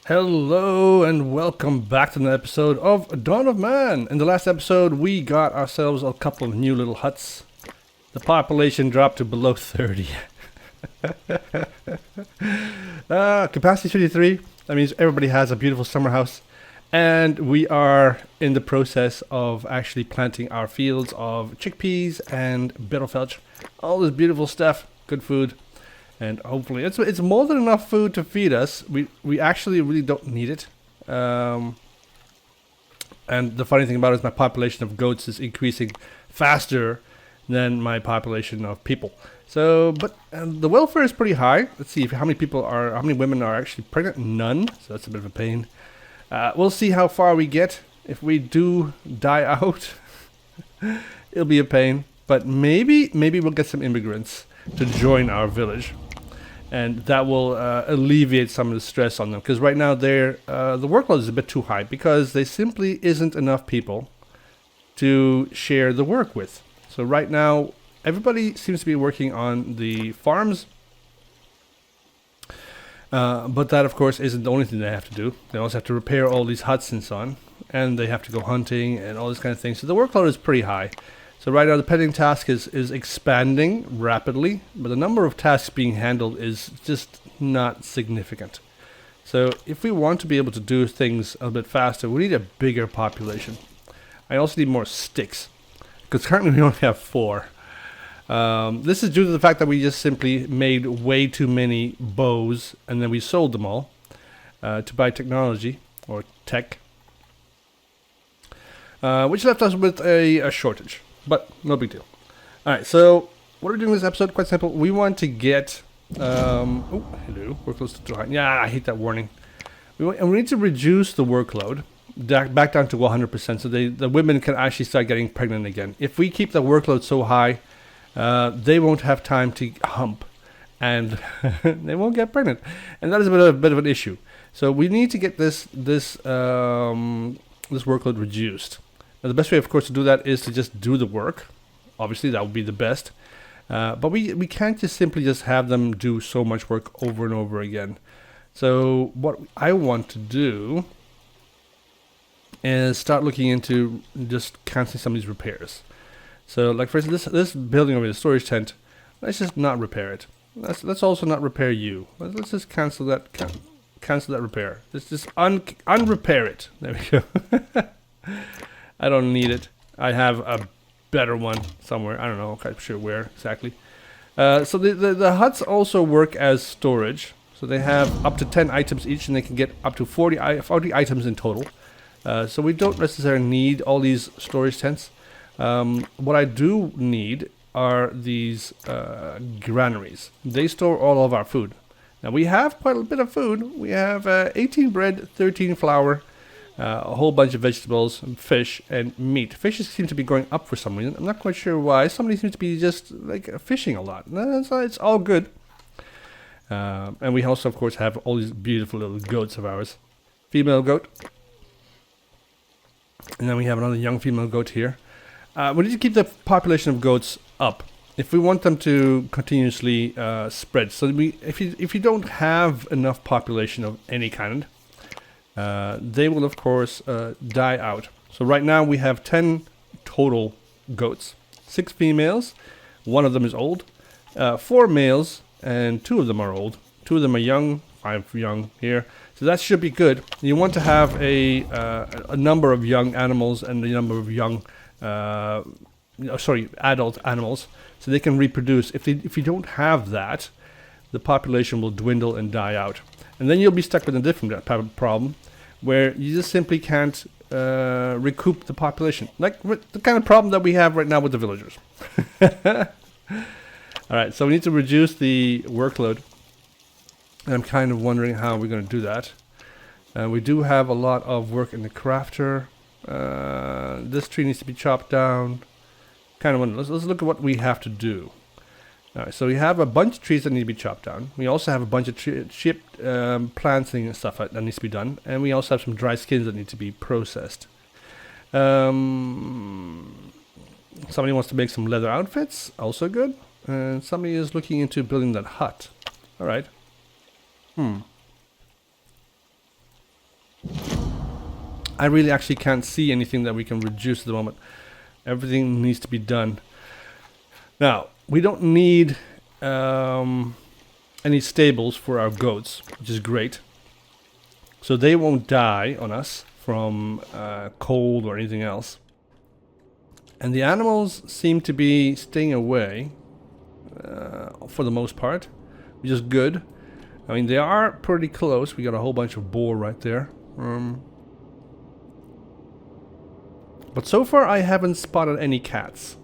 Hello and welcome back to another episode of Dawn of Man. In the last episode, we got ourselves a couple of new little huts. The population dropped to below 30. Capacity 53. That means everybody has a beautiful summer house. And we are in the process of actually planting our fields of chickpeas and bitterfelch. All this beautiful stuff. Good food. And hopefully, it's more than enough food to feed us. We actually really don't need it. And the funny thing about it is my population of goats is increasing faster than my population of people. So, but the welfare is pretty high. Let's see how many women are actually pregnant. None. So that's a bit of a pain. We'll see how far we get. If we do die out, it'll be a pain. But maybe we'll get some immigrants to join our village, and that will alleviate some of the stress on them, because right now the workload is a bit too high because there simply isn't enough people to share the work with. So right now everybody seems to be working on the farms, but that of course isn't the only thing they have to do. They also have to repair all these huts and so on, and they have to go hunting and all this kind of thing. So the workload is pretty high. So right now the petting task is expanding rapidly, but the number of tasks being handled is just not significant. So if we want to be able to do things a bit faster, we need a bigger population. I also need more sticks, because currently we only have 4. This is due to the fact that we just simply made way too many bows, and then we sold them all to buy technology, or tech, which left us with a shortage. But no big deal. Alright, so what are we doing in this episode? Quite simple. We want to get... oh, hello. We're close to dry. Yeah, I hate that warning. We need to reduce the workload back down to 100%, so the women can actually start getting pregnant again. If we keep the workload so high, they won't have time to hump, and they won't get pregnant. And that is a bit of an issue. So we need to get this workload reduced. Now, the best way, of course, to do that is to just do the work. Obviously, that would be the best. But we can't just simply just have them do so much work over and over again. So what I want to do is start looking into just canceling some of these repairs. So, like for instance, this building over the storage tent, let's just not repair it. Let's also not repair you. Let's just cancel that repair. Let's just unrepair it. There we go. I don't need it. I have a better one somewhere. I don't know. I'm sure where exactly. So the huts also work as storage. So they have up to 10 items each, and they can get up to 40 items in total. So we don't necessarily need all these storage tents. What I do need are these granaries. They store all of our food. Now we have quite a bit of food. We have 18 bread, 13 flour, a whole bunch of vegetables, fish, and meat. Fishes seem to be going up for some reason. I'm not quite sure why. Somebody seems to be just like fishing a lot. It's all good. And we also, of course, have all these beautiful little goats of ours. Female goat. And then we have another young female goat here. We need to keep the population of goats up if we want them to continuously spread. So if you don't have enough population of any kind, they will of course die out. So right now we have 10 total goats, 6 females, 1 of them is old, 4 males, and 2 of them are old. 2 of them are young, 5 young here. So that should be good. You want to have a number of young animals and a number of young adult animals, so they can reproduce. If you don't have that, the population will dwindle and die out. And then you'll be stuck with a different type of problem, where you just simply can't recoup the population. Like the kind of problem that we have right now with the villagers. Alright, so we need to reduce the workload. And I'm kind of wondering how we're going to do that. We do have a lot of work in the crafter. This tree needs to be chopped down. Kind of wonder. Let's look at what we have to do. Alright, so we have a bunch of trees that need to be chopped down. We also have a bunch of chipped plants and stuff that needs to be done. And we also have some dry skins that need to be processed. Somebody wants to make some leather outfits. Also good. And somebody is looking into building that hut. Alright. I really actually can't see anything that we can reduce at the moment. Everything needs to be done. Now, we don't need any stables for our goats, which is great. So they won't die on us from cold or anything else. And the animals seem to be staying away for the most part, which is good. I mean, they are pretty close. We got a whole bunch of boar right there. But so far I haven't spotted any cats.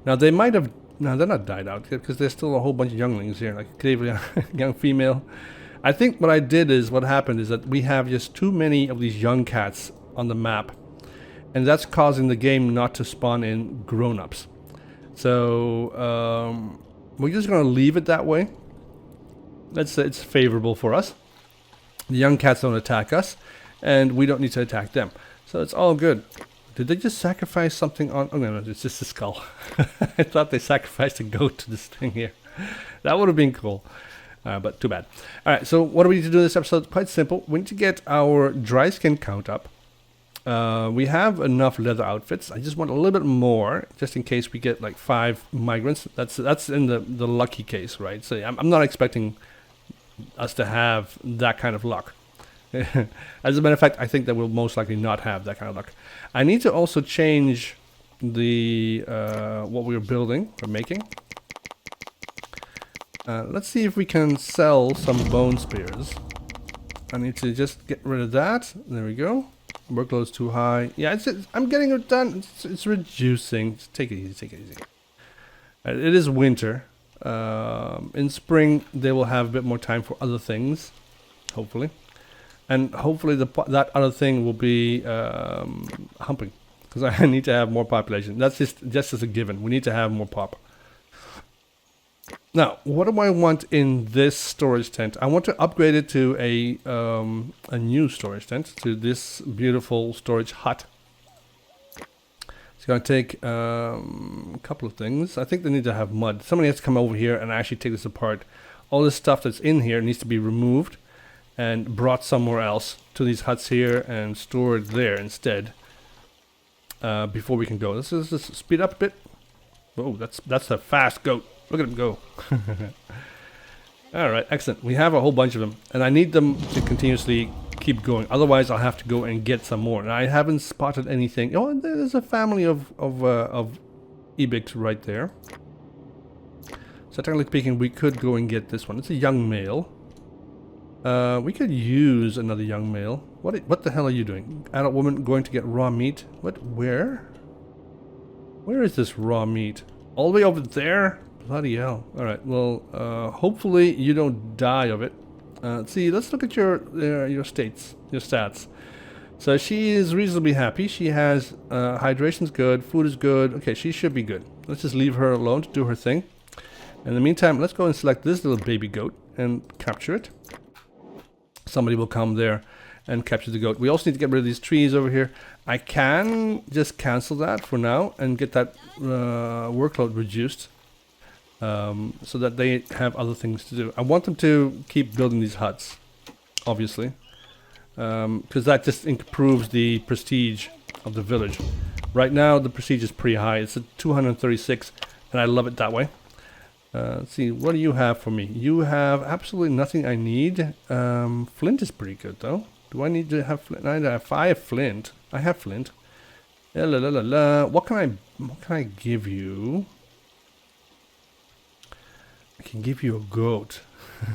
Now they might have... No, they're not died out because there's still a whole bunch of younglings here, like clearly young female. I think what I did is, what happened is that we have just too many of these young cats on the map. And that's causing the game not to spawn in grown-ups. So we're just going to leave it that way. It's favorable for us. The young cats don't attack us, and we don't need to attack them. So it's all good. Did they just sacrifice something on... Oh, no, it's just a skull. I thought they sacrificed a goat to this thing here. That would have been cool. But too bad. Alright, so what do we need to do in this episode? Quite simple. We need to get our dry skin count up. We have enough leather outfits. I just want a little bit more, just in case we get like 5 migrants. That's in the lucky case, right? So I'm not expecting us to have that kind of luck. As a matter of fact, I think that we'll most likely not have that kind of luck. I need to also change the what we're building or making. Let's see if we can sell some bone spears. I need to just get rid of that. There we go. Workload's too high. Yeah, I'm getting it done. It's reducing. Just take it easy. Take it easy. It is winter. In spring, they will have a bit more time for other things, hopefully. And hopefully that other thing will be humping, because I need to have more population. That's just as a given. We need to have more pop. Now, what do I want in this storage tent? I want to upgrade it to a new storage tent, to this beautiful storage hut. It's going to take a couple of things. I think they need to have mud. Somebody has to come over here and actually take this apart. All this stuff that's in here needs to be removed and brought somewhere else to these huts here and stored there instead before we can go. Let's just speed up a bit. Whoa, that's a fast goat. Look at him go. Alright, excellent. We have a whole bunch of them, and I need them to continuously keep going. Otherwise, I'll have to go and get some more. And I haven't spotted anything. Oh, there's a family of Ebics right there. So technically speaking, we could go and get this one. It's a young male. We could use another young male. What the hell are you doing? Adult woman going to get raw meat? What? Where? Where is this raw meat? All the way over there? Bloody hell. Alright, well, hopefully you don't die of it. See, let's look at your stats. So she is reasonably happy. She has hydration's good, food is good. Okay, she should be good. Let's just leave her alone to do her thing. In the meantime, let's go and select this little baby goat and capture it. Somebody will come there and capture the goat. We also need to get rid of these trees over here. I can just cancel that for now and get that workload reduced. So that they have other things to do. I want them to keep building these huts, obviously, because that just improves the prestige of the village. Right now, the prestige is pretty high. It's at 236, and I love it that way. Let's see, what do you have for me? You have absolutely nothing I need. Flint is pretty good, though. Do I need to have flint? I have flint. I have flint. La la la la. What can I give you? I can give you a goat.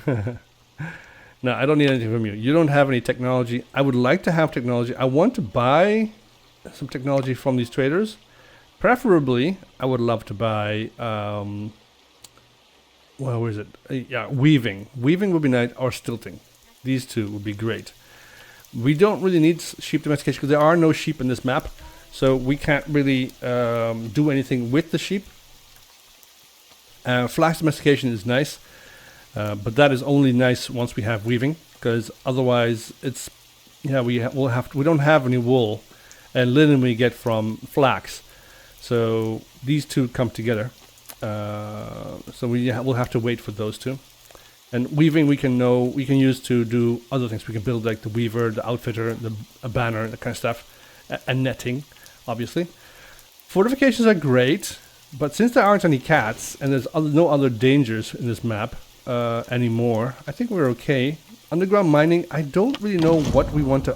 No, I don't need anything from you. You don't have any technology. I would like to have technology. I want to buy some technology from these traders. Preferably, I would love to buy, well, where is it? Yeah, weaving. Weaving would be nice, or stilting. These two would be great. We don't really need sheep domestication because there are no sheep in this map. So we can't really do anything with the sheep. Flax domestication is nice, but that is only nice once we have weaving, because otherwise it's, yeah, we don't have any wool, and linen we get from flax, so these two come together. So we'll have to wait for those two. And weaving we can use to do other things. We can build like the weaver, the outfitter, a banner, that kind of stuff, and netting, obviously. Fortifications are great, but since there aren't any cats and there's no other dangers in this map anymore, I think we're okay. Underground mining, I don't really know what we want to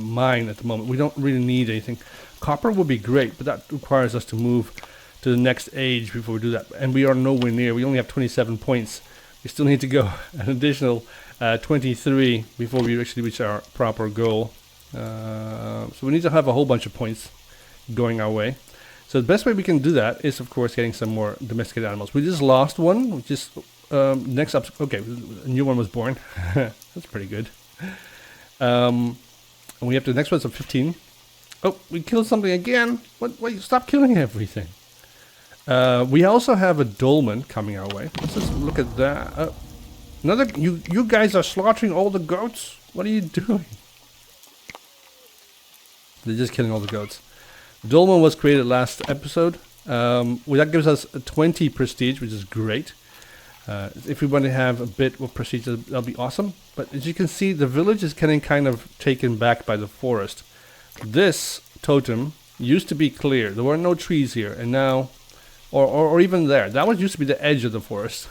mine at the moment. We don't really need anything. Copper would be great, but that requires us to move to the next age before we do that. And we are nowhere near. We only have 27 points. We still need to go an additional 23 before we actually reach our proper goal. So we need to have a whole bunch of points going our way. So the best way we can do that is, of course, getting some more domesticated animals. We just lost one. We just next up. Okay, a new one was born. That's pretty good. And we have the next one's a 15. Oh, we killed something again. What? Wait, stop killing everything. We also have a dolmen coming our way. Let's just look at that. Another. You guys are slaughtering all the goats. What are you doing? They're just killing all the goats. Dolmen was created last episode. That gives us 20 prestige, which is great. If we want to have a bit of prestige, that'll be awesome. But as you can see, the village is getting kind of taken back by the forest. This totem used to be clear. There were no trees here, and now, or even there. That was used to be the edge of the forest.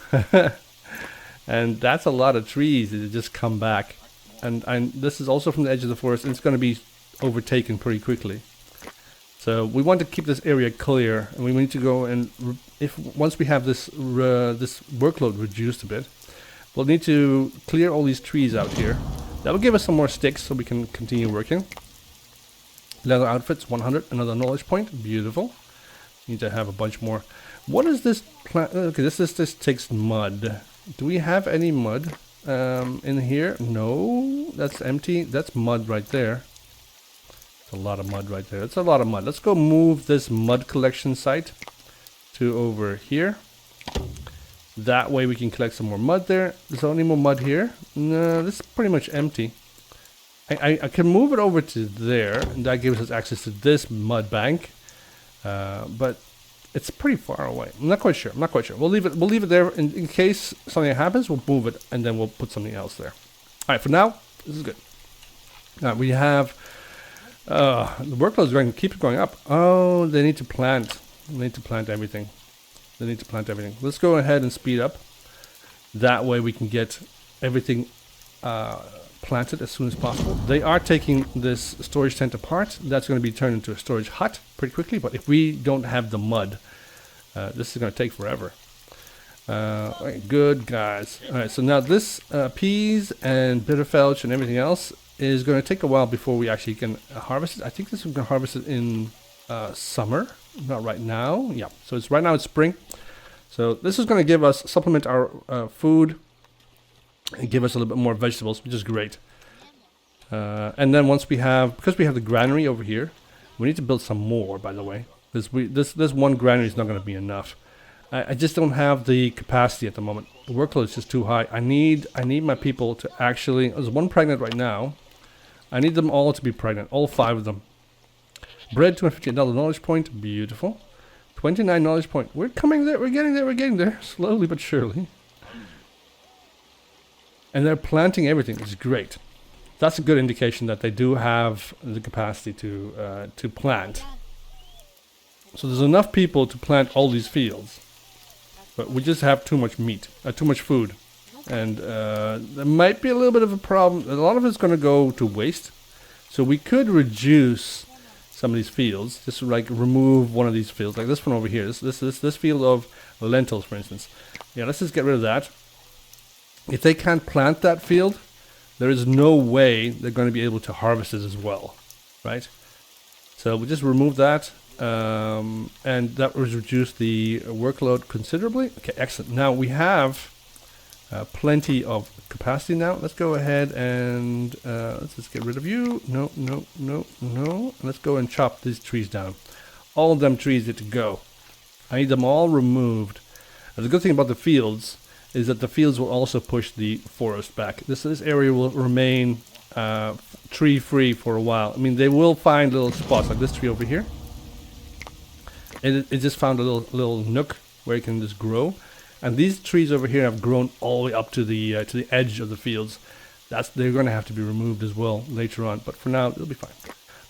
And that's a lot of trees that just come back. And this is also from the edge of the forest, and it's going to be overtaken pretty quickly. So we want to keep this area clear, and we need to go and once we have this this workload reduced a bit, we'll need to clear all these trees out here. That will give us some more sticks so we can continue working. Leather outfits 100, another knowledge point, beautiful. Need to have a bunch more. What is this plant? Okay, this takes mud. Do we have any mud in here? No, that's empty. That's mud right there. A lot of mud right there. That's a lot of mud. Let's go move this mud collection site to over here. That way we can collect some more mud there. Is there any more mud here? No, this is pretty much empty. I can move it over to there, and that gives us access to this mud bank. But it's pretty far away. I'm not quite sure. We'll leave it there in case something happens. We'll move it, and then we'll put something else there. All right, for now, this is good. Now we have. The workload is going to keep going up. Oh, they need to plant. They need to plant everything. Let's go ahead and speed up. That way we can get everything planted as soon as possible. They are taking this storage tent apart. That's going to be turned into a storage hut pretty quickly. But if we don't have the mud, this is going to take forever. Right, good guys. All right, so now this peas and bitterfelch and everything else is going to take a while before we actually can harvest it. I think this is going to harvest it in summer, not right now. Yeah, so it's right now it's spring. So this is going to give us, supplement our food and give us a little bit more vegetables, which is great. And then once because we have the granary over here, we need to build some more, by the way. This one granary is not going to be enough. I just don't have the capacity at the moment. The workload is just too high. I need my people to actually, there's one pregnant right now. I need them all to be pregnant, all 5 of them. Bread, $250 knowledge point, beautiful. 29 knowledge point. We're coming there, we're getting there, slowly but surely. And they're planting everything, which is great. That's a good indication that they do have the capacity to plant. So there's enough people to plant all these fields. But we just have too much too much food. And there might be a little bit of a problem. A lot of it's going to go to waste. So we could reduce some of these fields. Just like remove one of these fields. Like this one over here. This field of lentils, for instance. Yeah, let's just get rid of that. If they can't plant that field, there is no way they're going to be able to harvest it as well. Right? So we just remove that. And that was reduced the workload considerably. Okay, excellent. Now we have plenty of capacity now. Let's go ahead and let's just get rid of you. No. Let's go and chop these trees down. All of them trees need to go. I need them all removed. And the good thing about the fields is that the fields will also push the forest back. This area will remain tree-free for a while. I mean, they will find little spots like this tree over here. It just found a little nook where it can just grow. And these trees over here have grown all the way up to the edge of the fields. They're going to have to be removed as well later on. But for now, it'll be fine.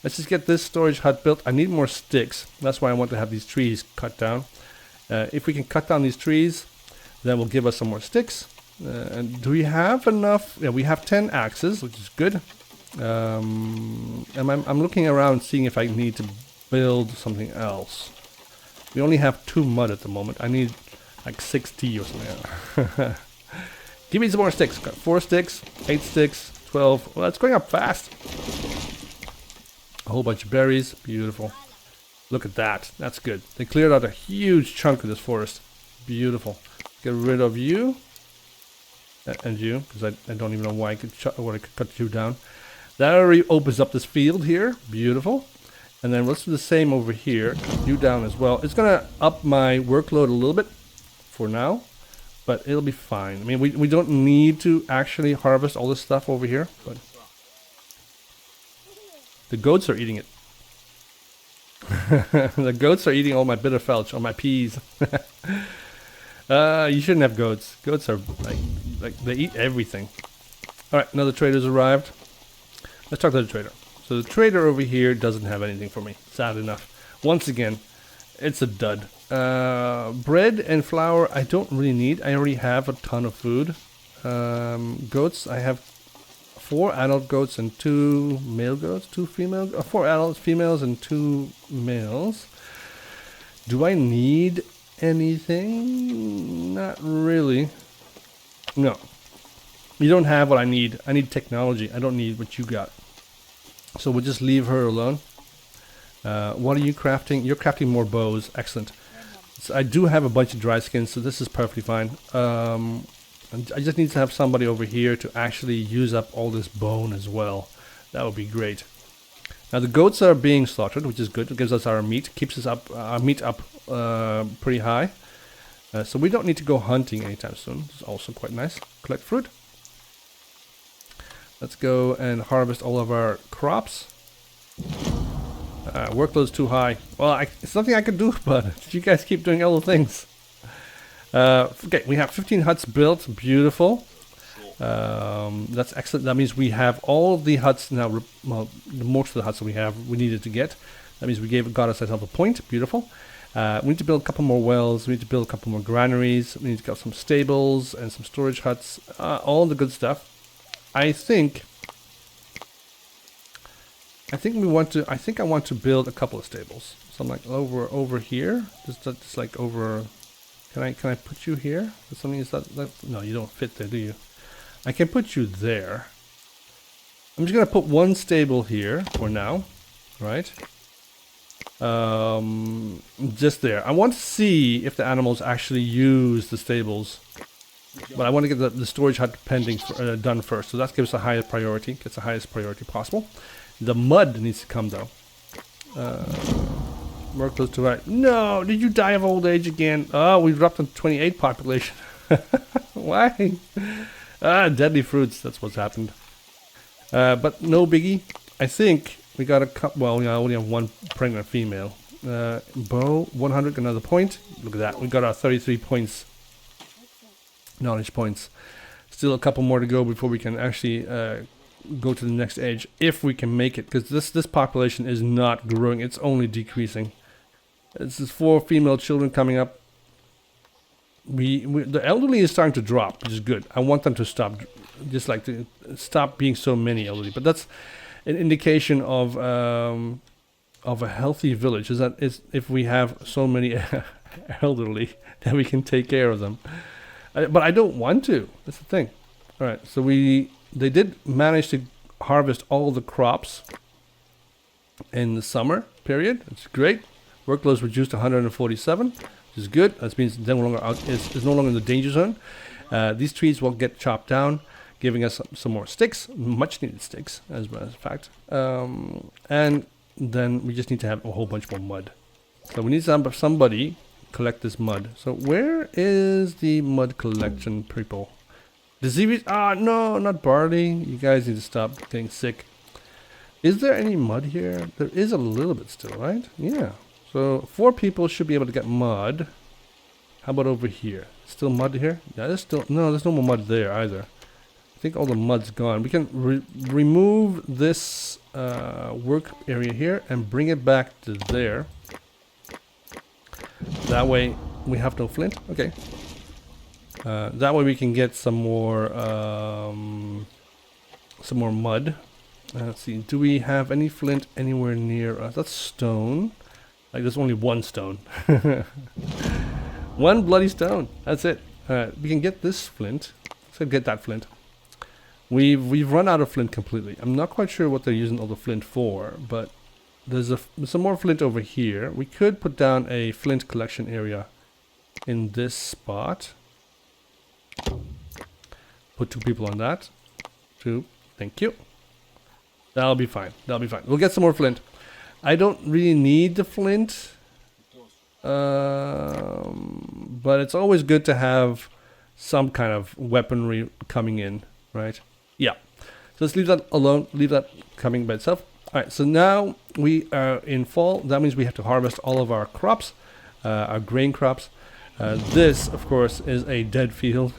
Let's just get this storage hut built. I need more sticks. That's why I want to have these trees cut down. If we can cut down these trees, then will give us some more sticks. And do we have enough? Yeah, we have 10 axes, which is good. And I'm looking around seeing if I need to build something else. We only have 2 mud at the moment. I need like 60 or something. Give me some more sticks. Got 4 sticks, 8 sticks, 12. Well, it's going up fast. A whole bunch of berries. Beautiful. Look at that. That's good. They cleared out a huge chunk of this forest. Beautiful. Get rid of you. And you, because I don't even know why I could cut you down. That already opens up this field here. Beautiful. And then let's do the same over here. Cut you down as well. It's going to up my workload a little bit for now, but it'll be fine. I mean, we don't need to actually harvest all this stuff over here, but the goats are eating it. The goats are eating all my bitterfelch, all my peas. You shouldn't have goats. Goats are like they eat everything. All right, another trader's arrived. Let's talk to the trader. So the trader over here doesn't have anything for me. Sad enough. Once again, it's a dud. Bread and flour I don't really need. I already have a ton of food. Goats, I have 4 adult goats and 2 male goats. 2 female, 4 adult females and 2 males. Do I need anything? Not really. No. You don't have what I need. I need technology. I don't need what you got. So we'll just leave her alone. What are you crafting? You're crafting more bows. Excellent. So I do have a bunch of dry skins, so this is perfectly fine. I just need to have somebody over here to actually use up all this bone as well. That would be great. Now the goats are being slaughtered, which is good. It gives us our meat, keeps us up our meat up pretty high. So we don't need to go hunting anytime soon. It's also quite nice. Collect fruit. Let's go and harvest all of our crops. Workload's too high. Well, it's nothing I can do about it. You guys keep doing all the things. Okay, we have 15 huts built. Beautiful. That's excellent. That means we have all the huts now. Well, most of the huts that we needed to get. That means we got ourselves a point. Beautiful. We need to build a couple more wells. We need to build a couple more granaries. We need to get some stables and some storage huts. All the good stuff. I think I want to build a couple of stables. So I'm like over here. Just like over. Can I put you here? Something is that no, you don't fit there, do you? I can put you there. I'm just gonna put one stable here for now, right? Just there. I want to see if the animals actually use the stables, but I want to get the storage hut done first. So that gives the highest priority. Gets the highest priority possible. The mud needs to come though. More close to right. No, did you die of old age again? Oh, we dropped on 28 population. Why? Deadly fruits. That's what's happened. But no biggie. I think we got a couple. Well, we only have one pregnant female. Bow 100, another point. Look at that. We got our 33 points. Knowledge points. Still a couple more to go before we can actually go to the next age, if we can make it, because this population is not growing. It's only decreasing. This is 4 female children coming up. The elderly is starting to drop, which is good. I want them to stop, just like to stop being so many elderly. But that's an indication of a healthy village. Is if we have so many elderly that we can take care of them. But I don't want to. That's the thing. All right. So they did manage to harvest all the crops in the summer period. It's great. Workload's reduced to 147, which is good. That means it's no longer in the danger zone. These trees will get chopped down, giving us some more sticks, much needed sticks, as a matter of fact. And then we just need to have a whole bunch more mud. So we need somebody collect this mud. So where is the mud collection people? The seaweed? No, not barley. You guys need to stop getting sick. Is there any mud here? There is a little bit still, right? Yeah. So 4 people should be able to get mud. How about over here? Still mud here? Yeah, there's still no. There's no more mud there either. I think all the mud's gone. We can remove this work area here and bring it back to there. That way we have no flint. Okay. That way we can get some more mud. Let's see. Do we have any flint anywhere near us? That's stone. Like there's only one stone. One bloody stone. That's it. Alright, we can get this flint. Let's get that flint. We've run out of flint completely. I'm not quite sure what they're using all the flint for, but there's some more flint over here. We could put down a flint collection area in this spot. Put 2 people on that. 2. Thank you. That'll be fine. That'll be fine. We'll get some more flint. I don't really need the flint. But it's always good to have some kind of weaponry coming in, right? Yeah. So let's leave that alone. Leave that coming by itself. All right. So now we are in fall. That means we have to harvest all of our crops, our grain crops. This, of course, is a dead field.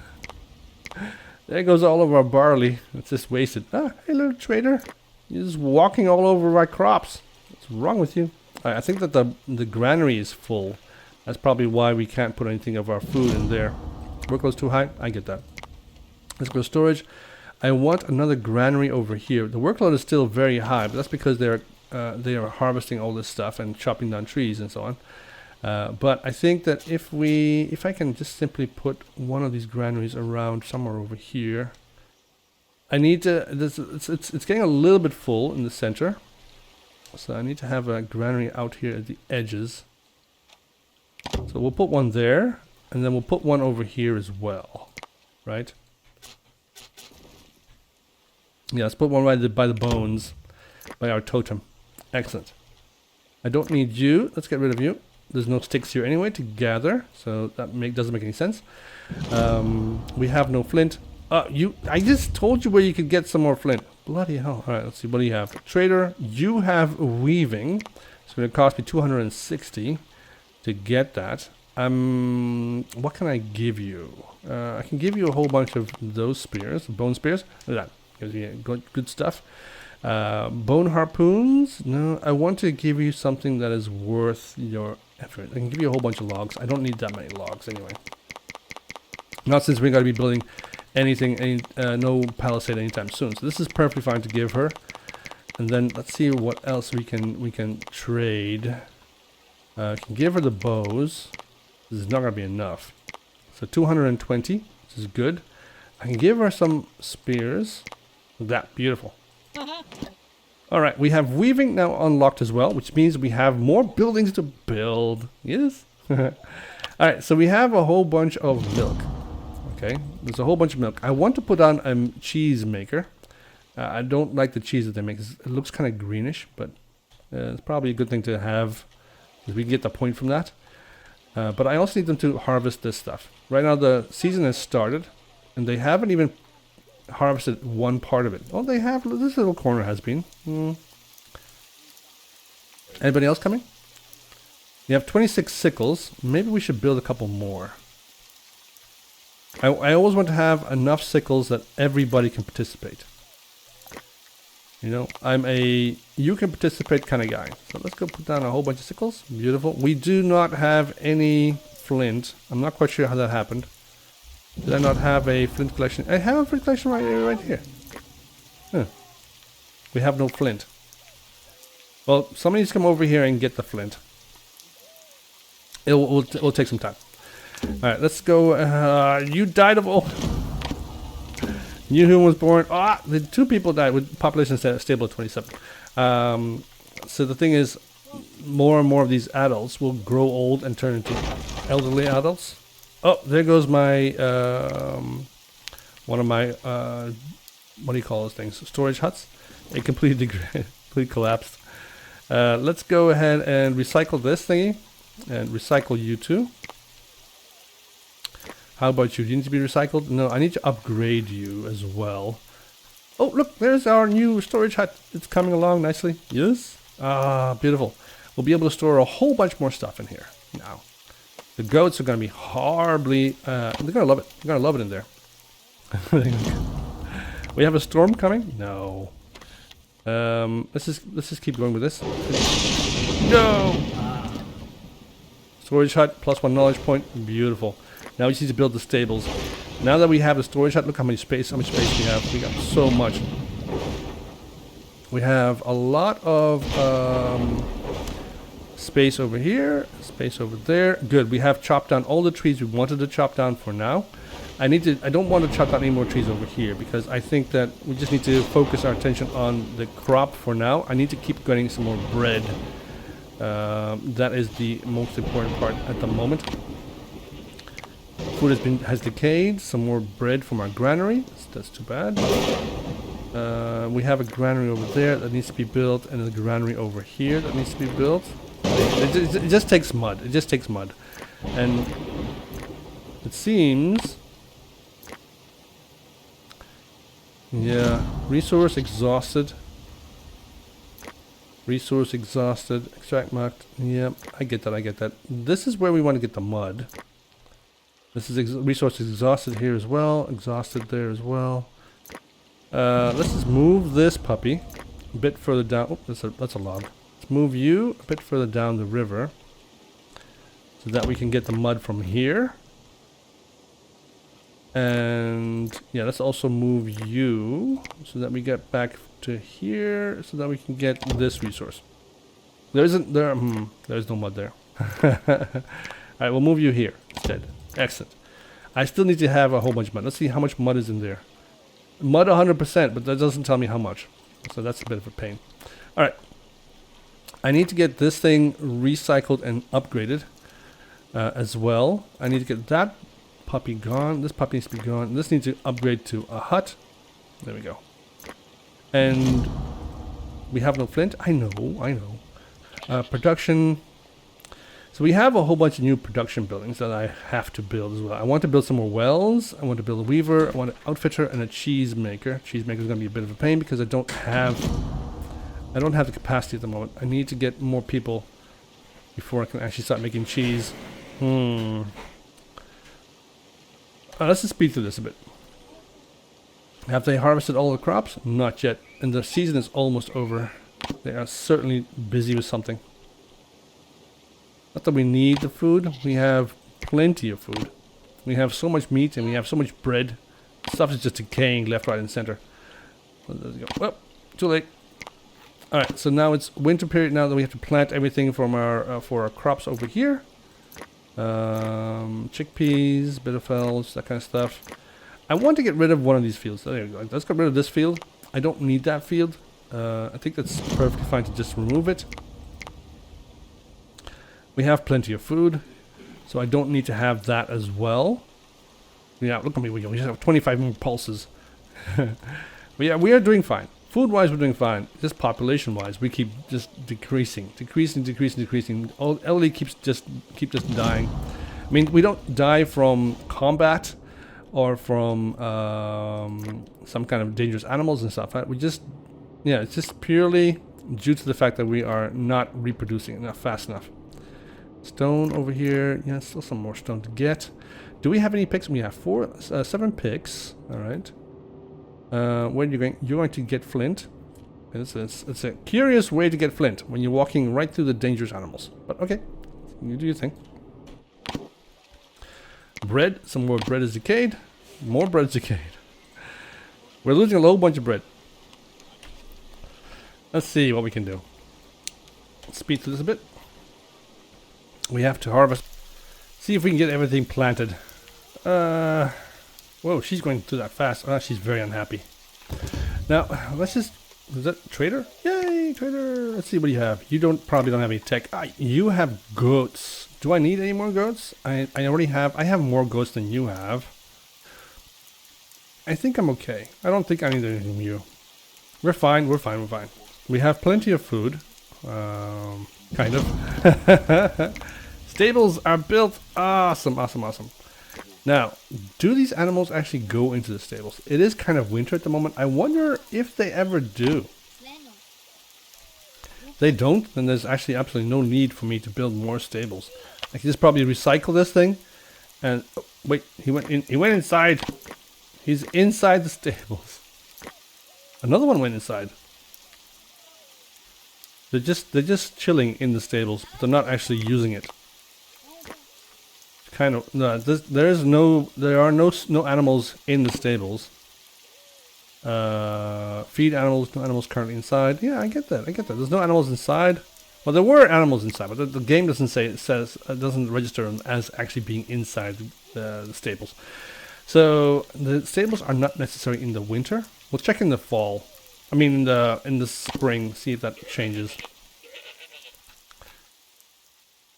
There goes all of our barley. It's just wasted. Ah, hey, little trader. You're just walking all over my crops. What's wrong with you? All right, I think that the granary is full. That's probably why we can't put anything of our food in there. Workload's too high. I get that. Let's go to storage. I want another granary over here. The workload is still very high, but that's because they are harvesting all this stuff and chopping down trees and so on. But I think that if I can just simply put one of these granaries around somewhere over here. I need to. It's getting a little bit full in the center, so I need to have a granary out here at the edges. So we'll put one there, and then we'll put one over here as well, right? Yeah, let's put one right by the bones, by our totem. Excellent. I don't need you. Let's get rid of you. There's no sticks here anyway to gather, so that doesn't make any sense. We have no flint. I just told you where you could get some more flint. Bloody hell. All right, let's see. What do you have? Trader, you have weaving. It's going to cost me 260 to get that. What can I give you? I can give you a whole bunch of those spears, bone spears. Look at that. Gives you good stuff. Bone harpoons. No, I want to give you something that is worth your effort. I can give you a whole bunch of logs. I don't need that many logs anyway. Not since we're going to be building no palisade anytime soon. So this is perfectly fine to give her. And then let's see what else we can trade. I can give her the bows. This is not going to be enough. So 220, which is good. I can give her some spears. That beautiful. All right, we have weaving now unlocked as well, which means we have more buildings to build. Yes. All right, so we have a whole bunch of milk. Okay, there's a whole bunch of milk. I want to put on a cheese maker. I don't like the cheese that they make. It looks kind of greenish, but it's probably a good thing to have, because we can get the point from that. But I also need them to harvest this stuff. Right now the season has started, and they haven't even harvested one part of it. Oh, they have. This little corner has been. Anybody else coming? You have 26 sickles. Maybe we should build a couple more. I always want to have enough sickles that everybody can participate. You know, I'm a you can participate kind of guy. So let's go put down a whole bunch of sickles. Beautiful. We do not have any flint. I'm not quite sure how that happened. Did I not have a flint collection? I have a flint collection right here. Huh. We have no flint. Well, somebody needs to come over here and get the flint. It'll take some time. Alright, let's go. You died of old. New human was born. The 2 people died with population stable at 27. So the thing is, more and more of these adults will grow old and turn into elderly adults. Oh, there goes my, one of my, what do you call those things? Storage huts. It completely collapsed. Let's go ahead and recycle this thingy. And recycle you too. How about you? Do you need to be recycled? No, I need to upgrade you as well. Oh, look, there's our new storage hut. It's coming along nicely. Yes? Ah, beautiful. We'll be able to store a whole bunch more stuff in here now. The goats are going to be horribly... they're going to love it. They're going to love it in there. We have a storm coming? No. Let's just keep going with this. No! Storage hut, +1 knowledge point. Beautiful. Now we just need to build the stables. Now that we have the storage hut, look how much space we have. We got so much. We have a lot of space over here, space over there. Good. We have chopped down all the trees we wanted to chop down for now. I don't want to chop down any more trees over here because I think that we just need to focus our attention on the crop for now. I need to keep getting some more bread. That is the most important part at the moment. Food has decayed. Some more bread from our granary. That's too bad. We have a granary over there that needs to be built, and a granary over here that needs to be built. It just takes mud. It just takes mud, and it seems. Yeah, resource exhausted. Resource exhausted. Extract marked. Yeah, I get that. I get that. This is where we want to get the mud. This is resource exhausted here as well. Exhausted there as well. Let's just move this puppy a bit further down. Oh, that's a log. Let's move you a bit further down the river so that we can get the mud from here. And yeah, let's also move you so that we get back to here so that we can get this resource. There's no mud there. Alright, we'll move you here instead. Excellent. I still need to have a whole bunch of mud. Let's see how much mud is in there. Mud 100%, but that doesn't tell me how much. So that's a bit of a pain. Alright. I need to get this thing recycled and upgraded as well. I need to get that puppy gone. This puppy needs to be gone. This needs to upgrade to a hut. There we go. And we have no flint. I know. Production. So we have a whole bunch of new production buildings that I have to build as well. I want to build some more wells. I want to build a weaver. I want an outfitter and a cheese maker. Cheese maker is going to be a bit of a pain because I don't have the capacity at the moment. I need to get more people before I can actually start making cheese. Let's just speed through this a bit. Have they harvested all the crops? Not yet. And the season is almost over. They are certainly busy with something. Not that we need the food. We have plenty of food. We have so much meat and we have so much bread. Stuff is just decaying left, right, and center. There we go. Well, too late. Alright, so now it's winter period now that we have to plant everything from our for our crops over here. Chickpeas, bitterfells, that kind of stuff. I want to get rid of one of these fields. There we go. Let's get rid of this field. I don't need that field. I think that's perfectly fine to just remove it. We have plenty of food, so I don't need to have that as well. Yeah, look at me. We just have 25 more pulses. But yeah, we are doing fine. Food-wise, we're doing fine. Just population-wise, we keep just decreasing. All elderly keep just dying. I mean, we don't die from combat or from some kind of dangerous animals and stuff. Right? We just, yeah, it's just purely due to the fact that we are not reproducing enough fast enough. Stone over here. Yeah, still some more stone to get. Do we have any picks? We have 7 picks. All right. Where are you going? You're going to get flint. It's a curious way to get flint when you're walking right through the dangerous animals. But okay, you do your thing. Bread. Some more bread is decayed. More bread is decayed. We're losing a whole bunch of bread. Let's see what we can do. Let's speed through this a bit. We have to harvest. See if we can get everything planted. Whoa, she's going through that fast. Oh, she's very unhappy. Now, let's just... Is that trader? Yay, trader! Let's see what you have. You probably don't have any tech. You have goats. Do I need any more goats? I already have... I have more goats than you have. I think I'm okay. I don't think I need anything from you. We're fine. We have plenty of food. Kind of. Stables are built. Awesome. Now, do these animals actually go into the stables? It is kind of winter at the moment. I wonder if they ever do. They don't, then there's actually absolutely no need for me to build more stables. I can just probably recycle this thing. And oh, wait, he went in. He went inside. He's inside the stables. Another one went inside. They're just chilling in the stables, but they're not actually using it. Kind of no. There are no animals in the stables. Feed animals. No animals currently inside. Yeah, I get that. There's no animals inside. Well, there were animals inside, but the game doesn't say. It doesn't register them as actually being inside the stables. So the stables are not necessary in the winter. We'll check in the fall. I mean, in the spring. See if that changes.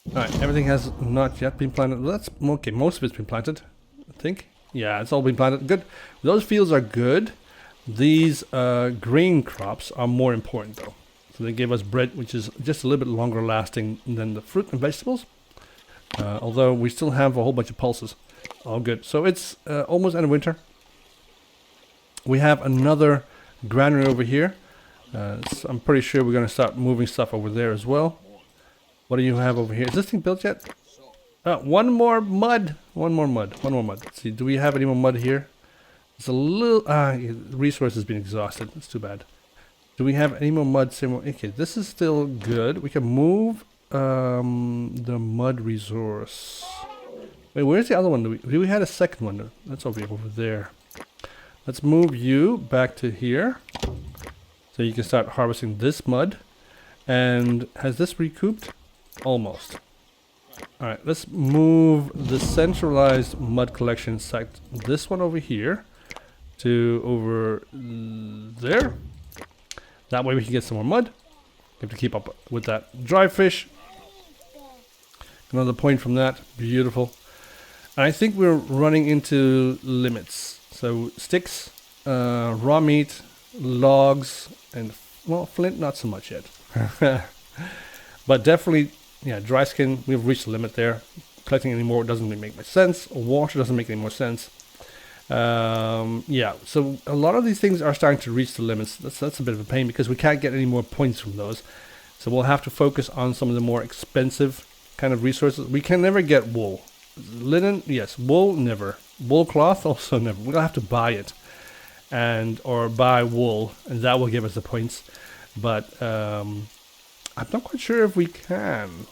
All right, everything has not yet been planted. That's okay. Most of it's been planted, I think. Yeah, it's all been planted. Good. Those fields are good. These grain crops are more important, though. So they give us bread, which is just a little bit longer lasting than the fruit and vegetables. Although we still have a whole bunch of pulses. All good. So it's almost end of winter. We have another granary over here. So I'm pretty sure we're going to start moving stuff over there as well. What do you have over here? Is this thing built yet? One more mud. Let's see, do we have any more mud here? It's a little... resource has been exhausted. That's too bad. Do we have any more mud? Okay, this is still good. We can move the mud resource. Wait, where's the other one? Do we had a second one? That's over there. Let's move you back to here. So you can start harvesting this mud. And has this recouped? Almost. Alright, let's move the centralized mud collection site, this one over here, to over there. That way we can get some more mud. Have to keep up with that. Dry fish. Another point from that. Beautiful. And I think we're running into limits. So sticks, raw meat, logs, and well, flint not so much yet. But definitely, yeah, dry skin, we've reached the limit there. Collecting any more doesn't really make much sense. Water doesn't make any more sense. Yeah, so a lot of these things are starting to reach the limits. That's a bit of a pain because we can't get any more points from those. So we'll have to focus on some of the more expensive kind of resources. We can never get wool. Linen, yes. Wool, never. Wool cloth, also never. We'll have to buy it. Or buy wool, and that will give us the points. But I'm not quite sure if we can.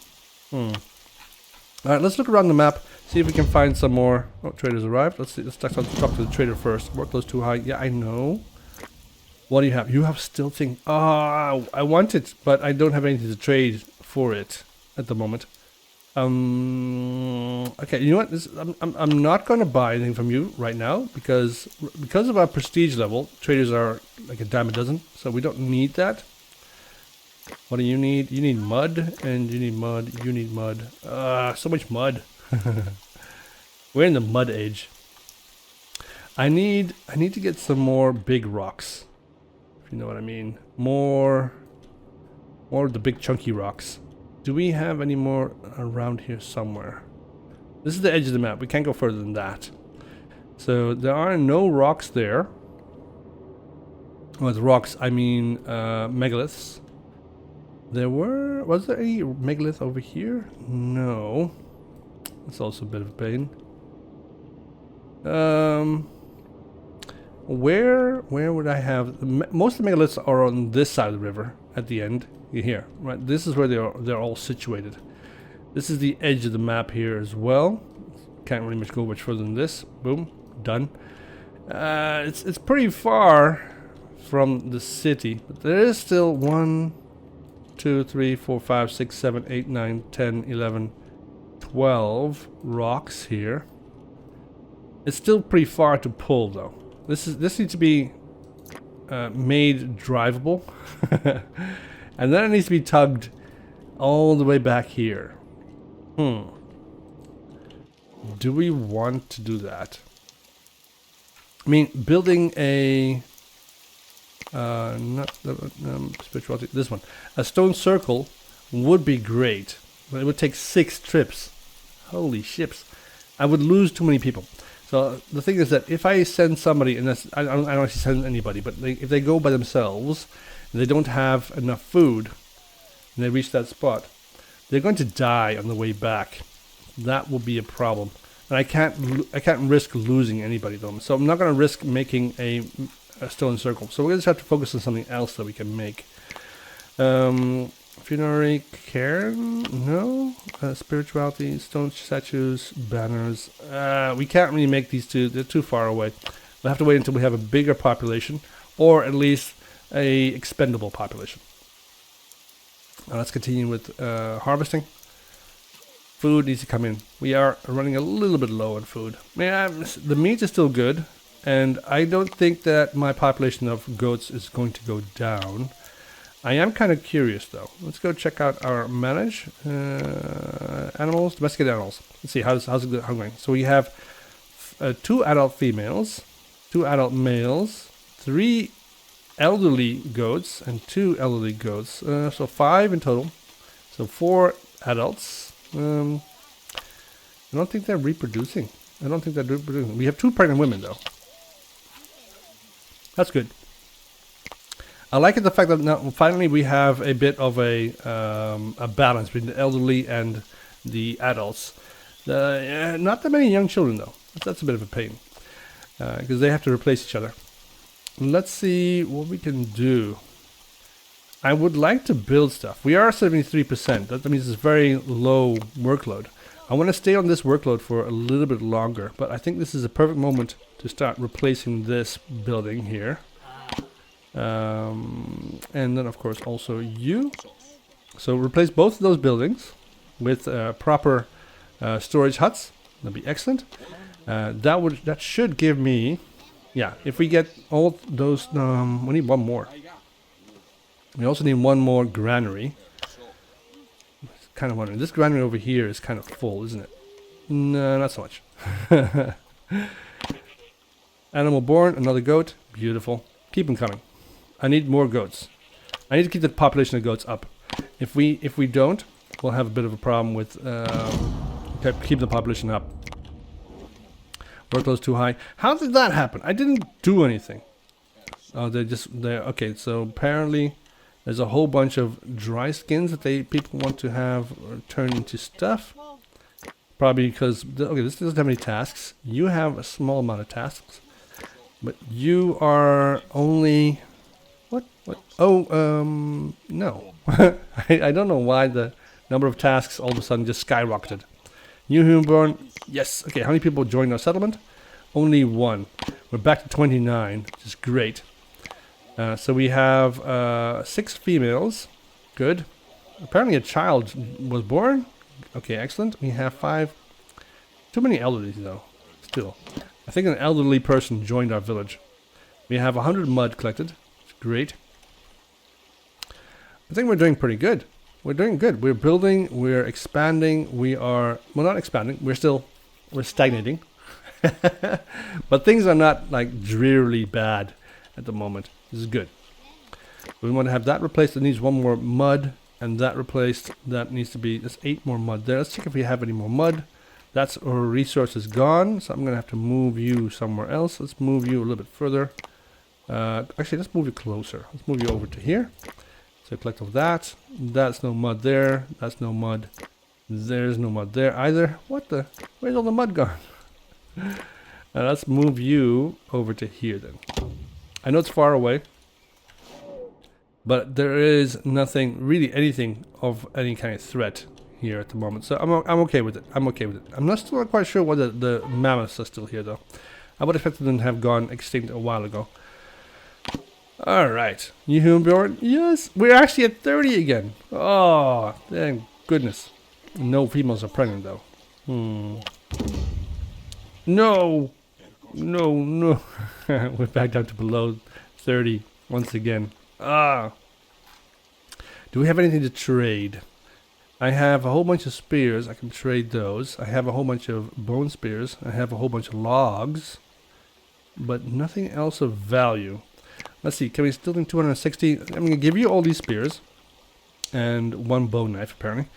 Alright, let's look around the map, see if we can find some more. Oh, traders arrived. Let's see. Let's talk to the trader first. Work those too high. Yeah, I know. What do you have? You have still thing. Ah, I want it, but I don't have anything to trade for it at the moment. Okay, you know what? I'm not going to buy anything from you right now because of our prestige level. Traders are like a dime a dozen, so we don't need that. What do you need? You need mud, and you need mud. You need mud. So much mud. We're in the mud age. I need to get some more big rocks, if you know what I mean. More of the big chunky rocks. Do we have any more around here somewhere? This is the edge of the map. We can't go further than that. So there are no rocks there. With rocks, I mean megaliths. Was there any megalith over here? No. That's also a bit of a pain. Where would I have... Most of the megaliths are on this side of the river at the end. Here, right? This is where they're all situated. This is the edge of the map here as well. Can't really go much further than this. Boom, done. It's pretty far from the city, but there is still 1, 2, 3, 4, 5, 6, 7, 8, 9, 10, 11, 12 rocks here. It's still pretty far to pull though. This needs to be made drivable. And then it needs to be tugged all the way back here. Do we want to do that? I mean, building a... not spirituality, this one. A stone circle would be great. But it would take 6 trips. Holy ships. I would lose too many people. So the thing is that if I send somebody, and I don't actually send anybody, but if they go by themselves, and they don't have enough food, and they reach that spot, they're going to die on the way back. That will be a problem. And I can't risk losing anybody though. So I'm not going to risk making a stone circle. So we're going to have to focus on something else that we can make. Funerary cairn? No. Spirituality, stone statues, banners. We can't really make these two. They're too far away. We'll have to wait until we have a bigger population, or at least a expendable population. Now let's continue with harvesting. Food needs to come in. We are running a little bit low on food. The meat is still good, and I don't think that my population of goats is going to go down. I am kind of curious though. Let's go check out our manage animals, domesticated animals. Let's see how's it going. So we have 2 adult females, 2 adult males, 3 elderly goats, and 2 elderly goats. So 5 in total. So 4 adults. I don't think they're reproducing. We have 2 pregnant women though. That's good. I like it, the fact that now finally we have a bit of a balance between the elderly and the adults. Not that many young children though. That's a bit of a pain because they have to replace each other. Let's see what we can do. I would like to build stuff. We are 73%. That means it's very low workload. I want to stay on this workload for a little bit longer, but I think this is a perfect moment to start replacing this building here. And then of course also you. So replace both of those buildings with proper storage huts. That'd be excellent. That should give me, yeah, if we get all those, we need 1 more. We also need 1 more granary. Kind of wondering, this granary over here is kind of full, isn't it? No, not so much. Animal born, another goat, beautiful. Keep them coming. I need more goats. I need to keep the population of goats up. If we don't, we'll have a bit of a problem with keep the population up. Workload's too high. How did that happen? I didn't do anything. Oh, they're okay. So apparently, there's a whole bunch of dry skins that people want to have turned into stuff. Probably because this doesn't have any tasks. You have a small amount of tasks, but you are only. What? Oh, no. I don't know why the number of tasks all of a sudden just skyrocketed. New humanborn, yes. Okay, how many people joined our settlement? Only 1. We're back to 29, which is great. So we have 6 females. Good. Apparently a child was born. Okay, excellent. We have 5. Too many elderly though. Still. I think an elderly person joined our village. We have 100 mud collected. Great. I think we're doing pretty good. We're doing good. We're building, we're expanding, we are, well, not expanding, we're stagnating. But things are not like drearily bad at the moment. This is good. We want to have that replaced. It needs 1 more mud, and that replaced. That needs to be, there's 8 more mud there. Let's check if we have any more mud. That's our resource is gone, so I'm going to have to move you somewhere else. Let's move you a little bit further. Actually, let's move you closer. Let's move you over to here. So collect all that. That's no mud there. That's no mud. There's no mud there either. What the? Where's all the mud gone? Let's move you over to here then. I know it's far away, but there is nothing, really anything of any kind of threat here at the moment. So I'm okay with it. I'm okay with it. I'm still not quite sure whether the mammoths are still here though. I would expect them to have gone extinct a while ago. Alright, new humanborn, yes, we're actually at 30 again. Oh, thank goodness. No females are pregnant though. No, we're back down to below 30 once again. Do we have anything to trade? I have a whole bunch of spears, I can trade those. I have a whole bunch of bone spears, I have a whole bunch of logs, but nothing else of value. Let's see, can we still do 260? I'm going to give you all these spears. And 1 bow knife, apparently.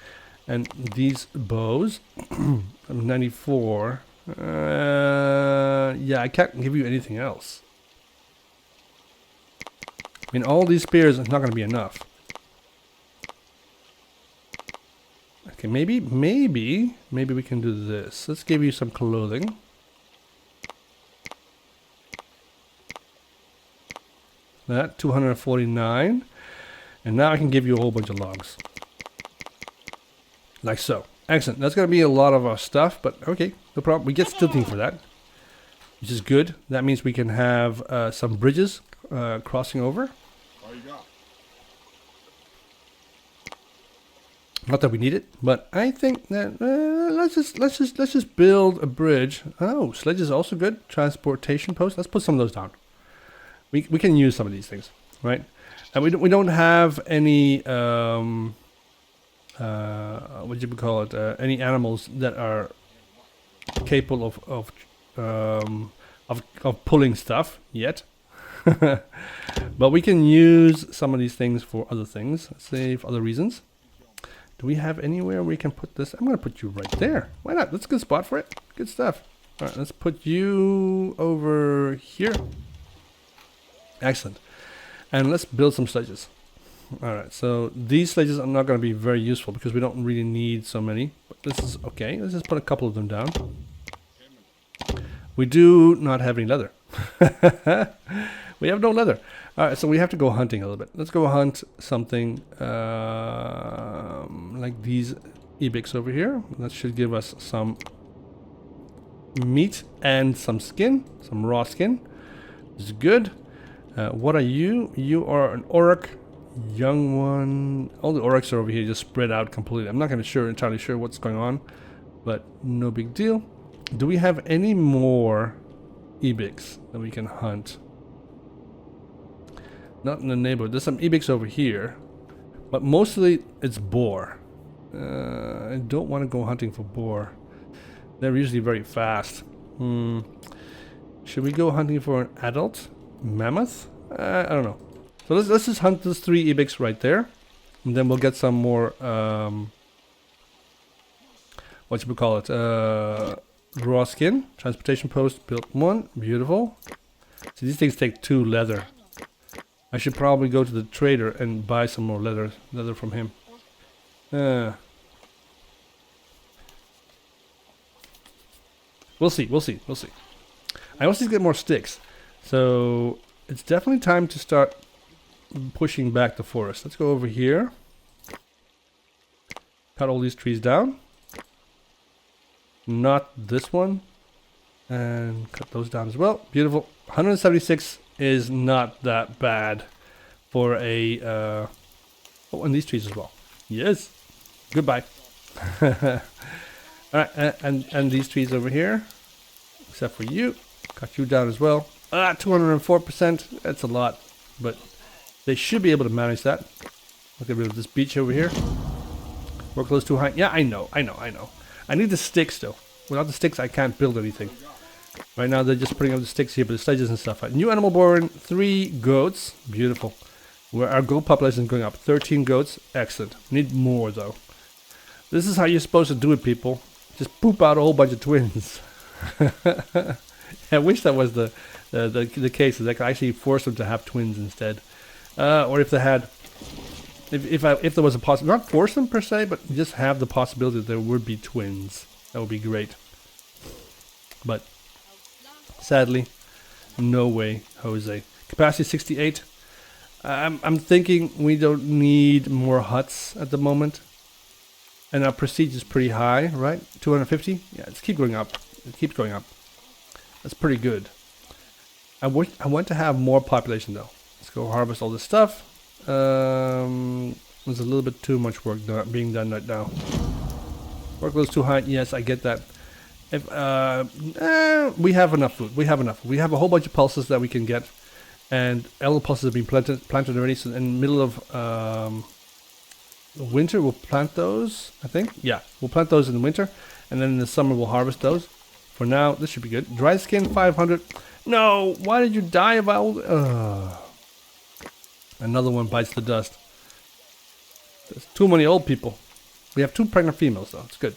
And these bows. 94. Yeah, I can't give you anything else. I mean, all these spears is not going to be enough. Okay, maybe we can do this. Let's give you some clothing. That 249, and now I can give you a whole bunch of logs, like so. Excellent. That's gonna be a lot of our stuff, but okay, no problem. We get stilting for that, which is good. That means we can have some bridges crossing over. Not that we need it, but I think that let's just build a bridge. Oh, sledge is also good. Transportation post. Let's put some of those down. We can use some of these things, right? And we don't have any what do you call it? Any animals that are capable of pulling stuff yet. But we can use some of these things for other things. Let's say for other reasons. Do we have anywhere we can put this? I'm gonna put you right there. Why not? That's a good spot for it. Good stuff. All right, let's put you over here. Excellent. And let's build some sledges. All right, so these sledges are not going to be very useful because we don't really need so many. But this is okay. Let's just put a couple of them down. We do not have any leather. We have no leather. All right, so we have to go hunting a little bit. Let's go hunt something like these ibex over here. That should give us some meat and some skin, some raw skin. This is good. What are you? You are an auroch, young one. All the aurochs are over here, just spread out completely. I'm not entirely sure what's going on, but no big deal. Do we have any more ibex that we can hunt? Not in the neighborhood. There's some ibex over here, but mostly it's boar. I don't want to go hunting for boar. They're usually very fast. Should we go hunting for an adult mammoth? I don't know. So let's just hunt those 3 ibex right there, and then we'll get some more what should we call it? Raw skin. Transportation post built 1. Beautiful. So these things take 2 leather. I should probably go to the trader and buy some more leather from him. We'll see. I also need to get more sticks. So it's definitely time to start pushing back the forest. Let's go over here. Cut all these trees down. Not this one. And cut those down as well. Beautiful. 176 is not that bad for a... oh, and these trees as well. Yes. Goodbye. Alright, and these trees over here. Except for you. Cut you down as well. 204%. That's a lot. But they should be able to manage that. I'll get rid of this beach over here. Work close too high. Yeah, I know. I need the sticks though. Without the sticks, I can't build anything. Right now, they're just putting up the sticks here, but the sledges and stuff. New animal born, 3 goats. Beautiful. Where our goat population is going up. 13 goats. Excellent. Need more though. This is how you're supposed to do it, people. Just poop out a whole bunch of twins. I wish that was the case. That I could actually force them to have twins instead. Or if they had, if there was a possibility, not force them per se, but just have the possibility that there would be twins. That would be great. But sadly, no way, Jose. Capacity 68. I'm thinking we don't need more huts at the moment. And our prestige is pretty high, right? 250? Yeah, let's keep going up. It keeps going up. That's pretty good. I want to have more population though. Let's go harvest all this stuff. There's a little bit too much work being done right now. Workload's too high. Yes, I get that. If we have enough food. We have enough. We have a whole bunch of pulses that we can get, and all the pulses have been planted already. So in the middle of winter, we'll plant those. I think. Yeah, we'll plant those in the winter, and then in the summer we'll harvest those. For now, this should be good. Dry skin 500. No, why did you die of old? Another one bites the dust. There's too many old people. We have 2 pregnant females though. It's good.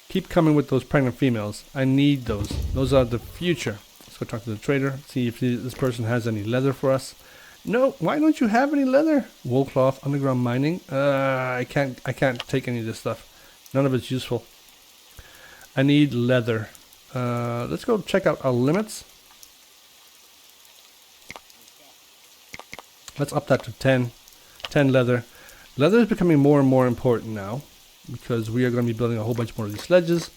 Keep coming with those pregnant females. I need those. Those are the future. Let's go talk to the trader. See if this person has any leather for us. No, why don't you have any leather? Wool cloth, underground mining. I can't take any of this stuff. None of it's useful. I need leather. Let's go check out our limits. Let's up that to 10. 10 leather. Leather is becoming more and more important now because we are going to be building a whole bunch more of these sledges,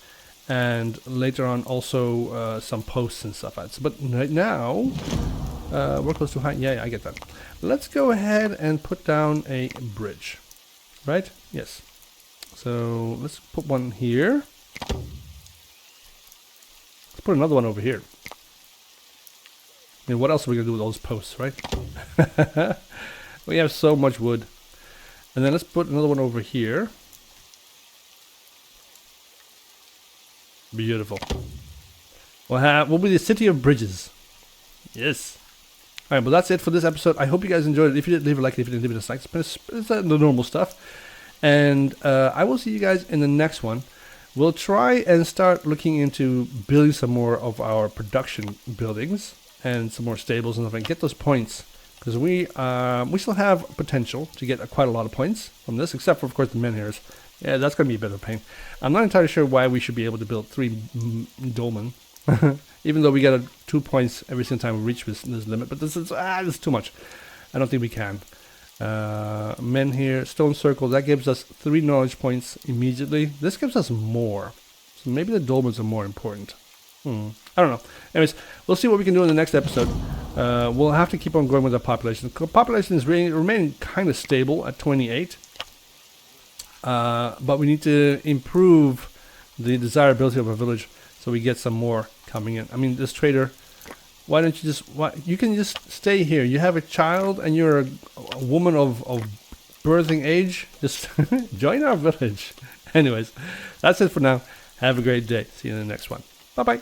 and later on also some posts and stuff. But right now, we're close to high. Yeah, I get that. Let's go ahead and put down a bridge. Right? Yes. So let's put one here. Let's put another one over here. I mean, what else are we going to do with those posts, right? We have so much wood. And then let's put another one over here. Beautiful. We'll be the city of bridges. Yes. Alright, well that's it for this episode. I hope you guys enjoyed it. If you did, leave a like. If you didn't, leave it a dislike. It's the normal stuff. And I will see you guys in the next one. We'll try and start looking into building some more of our production buildings and some more stables and stuff, and get those points, because we still have potential to get quite a lot of points from this, except for of course the menhirs. Yeah, that's going to be a bit of a pain. I'm not entirely sure why we should be able to build 3 dolmen, even though we get 2 points every single time we reach this limit. But this is too much. I don't think we can. Menhir, stone circle, that gives us 3 knowledge points immediately. This gives us more, so maybe the dolmens are more important. I don't know. Anyways, we'll see what we can do in the next episode. We'll have to keep on going with our population. Population is remaining kind of stable at 28. But we need to improve the desirability of our village so we get some more coming in. I mean, this trader, why don't you you can just stay here. You have a child and you're a woman of birthing age. Just join our village. Anyways, that's it for now. Have a great day. See you in the next one. Bye-bye.